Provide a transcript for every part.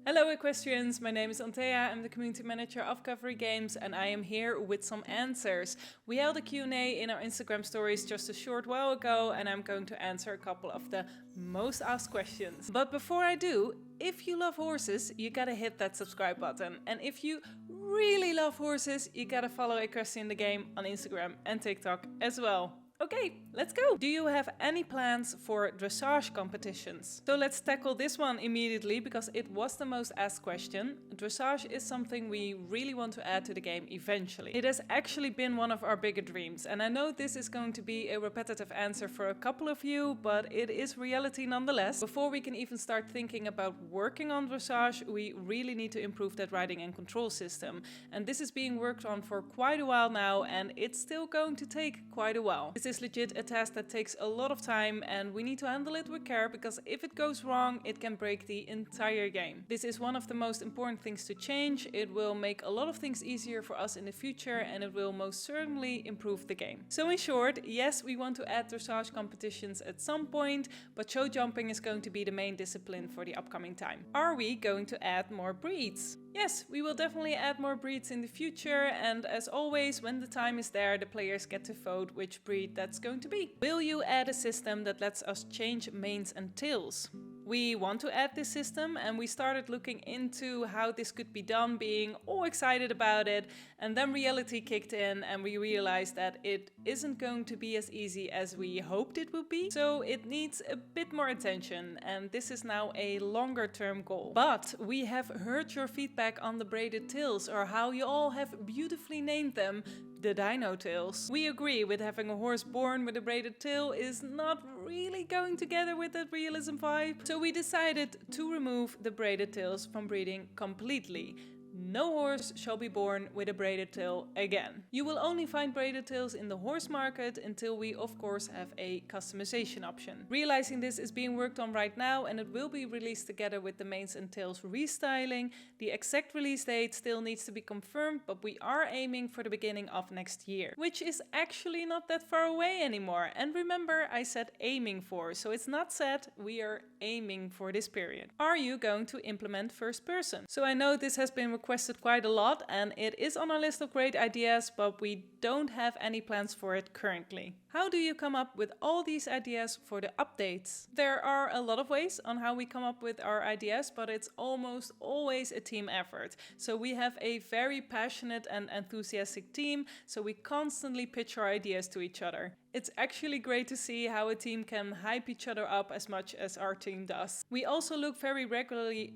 Hello Equestrians, my name is Antea, I'm the community manager of Cavalry Games and I am here with some answers. We held a Q&A in our Instagram stories just a short while ago and I'm going to answer a couple of the most asked questions. But before I do, if you love horses, you gotta hit that subscribe button. And if you really love horses, you gotta follow Equestrian the Game on Instagram and TikTok as well. Okay, let's go! Do you have any plans for dressage competitions? So let's tackle this one immediately because it was the most asked question. Dressage is something we really want to add to the game eventually. It has actually been one of our bigger dreams and I know this is going to be a repetitive answer for a couple of you, but it is reality nonetheless. Before we can even start thinking about working on dressage, we really need to improve that riding and control system. And this is being worked on for quite a while now and it's still going to take quite a while. This is legit a task that takes a lot of time and we need to handle it with care because if it goes wrong, it can break the entire game. This is one of the most important things to change. It will make a lot of things easier for us in the future and it will most certainly improve the game. So in short, yes, we want to add dressage competitions at some point, but show jumping is going to be the main discipline for the upcoming time. Are we going to add more breeds? Yes, we will definitely add more breeds in the future and as always, when the time is there, the players get to vote which breed that's going to be. Will you add a system that lets us change manes and tails? We want to add this system and we started looking into how this could be done, being all excited about it, and then reality kicked in and we realized that it isn't going to be as easy as we hoped it would be. So it needs a bit more attention and this is now a longer term goal. But we have heard your feedback on the braided tails, or how you all have beautifully named them, the dino tails. We agree with having a horse born with a braided tail is not really going together with that realism vibe. So we decided to remove the braided tails from breeding completely. No horse shall be born with a braided tail again. You will only find braided tails in the horse market until we of course have a customization option. Realizing this is being worked on right now and it will be released together with the manes and tails restyling. The exact release date still needs to be confirmed, but we are aiming for the beginning of next year, which is actually not that far away anymore. And remember, I said aiming for, so it's not set, we are aiming for this period. Are you going to implement first person? So I know this has been requested quite a lot and it is on our list of great ideas, but we don't have any plans for it currently. How do you come up with all these ideas for the updates? There are a lot of ways on how we come up with our ideas, but it's almost always a team effort. So we have a very passionate and enthusiastic team, so we constantly pitch our ideas to each other. It's actually great to see how a team can hype each other up as much as our team does. We also look very regularly,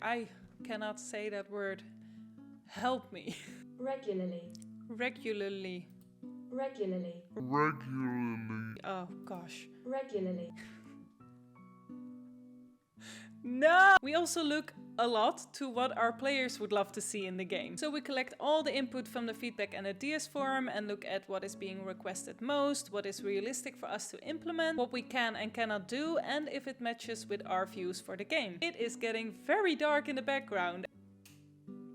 I cannot say that word. Help me. Regularly. Regularly. Regularly. Oh gosh. Regularly. No! We also look a lot to what our players would love to see in the game. So we collect all the input from the feedback and ideas forum and look at what is being requested most, what is realistic for us to implement, what we can and cannot do, and if it matches with our views for the game. It is getting very dark in the background.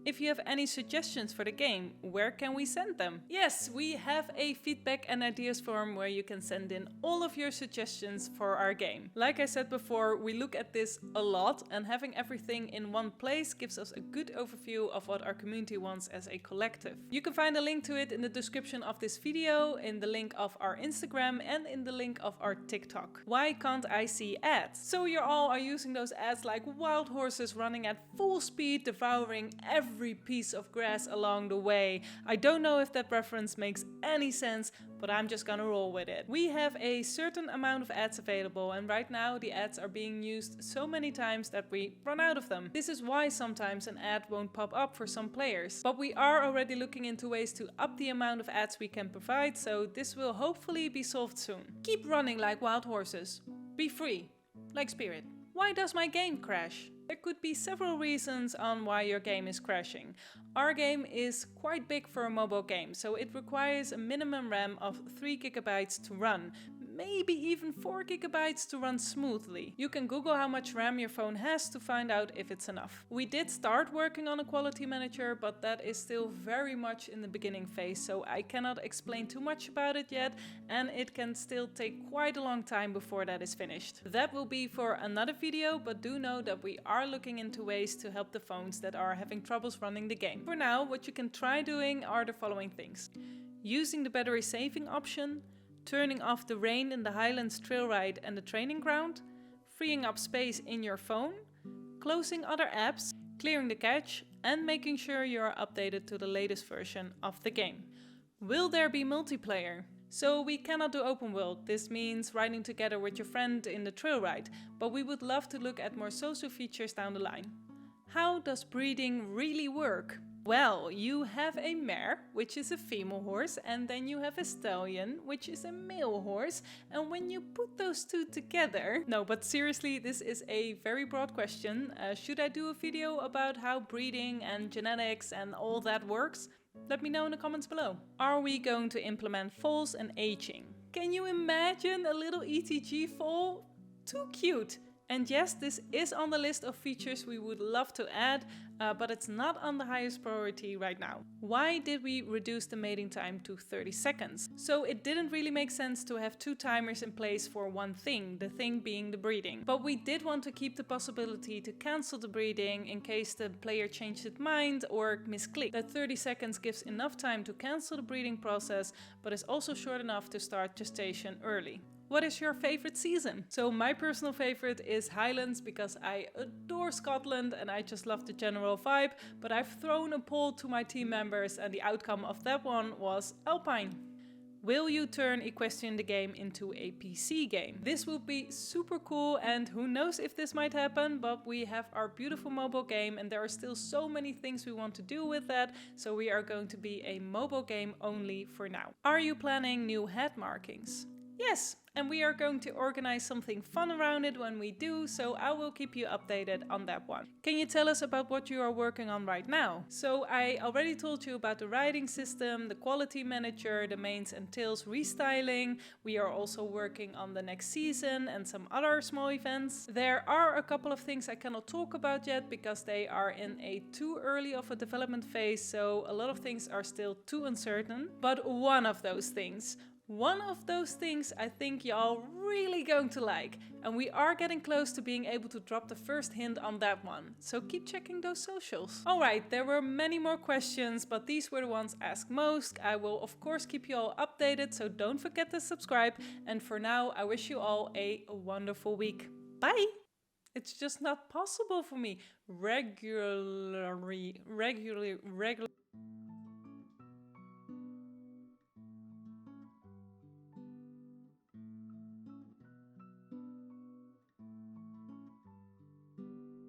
If you have any suggestions for the game, where can we send them? Yes, we have a feedback and ideas form where you can send in all of your suggestions for our game. Like I said before, we look at this a lot and having everything in one place gives us a good overview of what our community wants as a collective. You can find a link to it in the description of this video, in the link of our Instagram and in the link of our TikTok. Why can't I see ads? So you all are using those ads like wild horses running at full speed, devouring every piece of grass along the way. I don't know if that reference makes any sense, but I'm just gonna roll with it. We have a certain amount of ads available and right now the ads are being used so many times that we run out of them. This is why sometimes an ad won't pop up for some players. But we are already looking into ways to up the amount of ads we can provide, so this will hopefully be solved soon. Keep running like wild horses. Be free, like Spirit. Why does my game crash? There could be several reasons on why your game is crashing. Our game is quite big for a mobile game, so it requires a minimum RAM of 3 GB to run. maybe even 4 gigabytes to run smoothly. You can Google how much RAM your phone has to find out if it's enough. We did start working on a quality manager, but that is still very much in the beginning phase, so I cannot explain too much about it yet, and it can still take quite a long time before that is finished. That will be for another video, but do know that we are looking into ways to help the phones that are having troubles running the game. For now, what you can try doing are the following things. Using the battery saving option, turning off the rain in the Highlands trail ride and the training ground, freeing up space in your phone, closing other apps, clearing the cache, and making sure you are updated to the latest version of the game. Will there be multiplayer? So we cannot do open world. This means riding together with your friend in the trail ride, but we would love to look at more social features down the line. How does breeding really work? Well, you have a mare, which is a female horse, and then you have a stallion, which is a male horse, and when you put those two together... No, but seriously, this is a very broad question. Should I do a video about how breeding and genetics and all that works? Let me know in the comments below. Are we going to implement foals and aging? Can you imagine a little ETG foal? Too cute! And yes, this is on the list of features we would love to add, but it's not on the highest priority right now. Why did we reduce the mating time to 30 seconds? So it didn't really make sense to have 2 timers in place for one thing, the thing being the breeding. But we did want to keep the possibility to cancel the breeding in case the player changed its mind or misclicked. That 30 seconds gives enough time to cancel the breeding process, but is also short enough to start gestation early. What is your favorite season? So my personal favorite is Highlands because I adore Scotland and I just love the general vibe, but I've thrown a poll to my team members and the outcome of that one was Alpine. Will you turn Equestrian the game into a PC game? This would be super cool, and who knows if this might happen, but we have our beautiful mobile game and there are still so many things we want to do with that, so we are going to be a mobile game only for now. Are you planning new head markings? Yes, and we are going to organize something fun around it when we do, so I will keep you updated on that one. Can you tell us about what you are working on right now? So I already told you about the riding system, the quality manager, the mains and tails restyling. We are also working on the next season and some other small events. There are a couple of things I cannot talk about yet because they are in a too early of a development phase, so a lot of things are still too uncertain. But one of those things I think y'all really going to like, and we are getting close to being able to drop the first hint on that one, so keep checking those socials. Alright, there were many more questions, but these were the ones asked most. I will of course keep you all updated, so don't forget to subscribe, and for now I wish you all a wonderful week. Bye! It's just not possible for me. Regularly.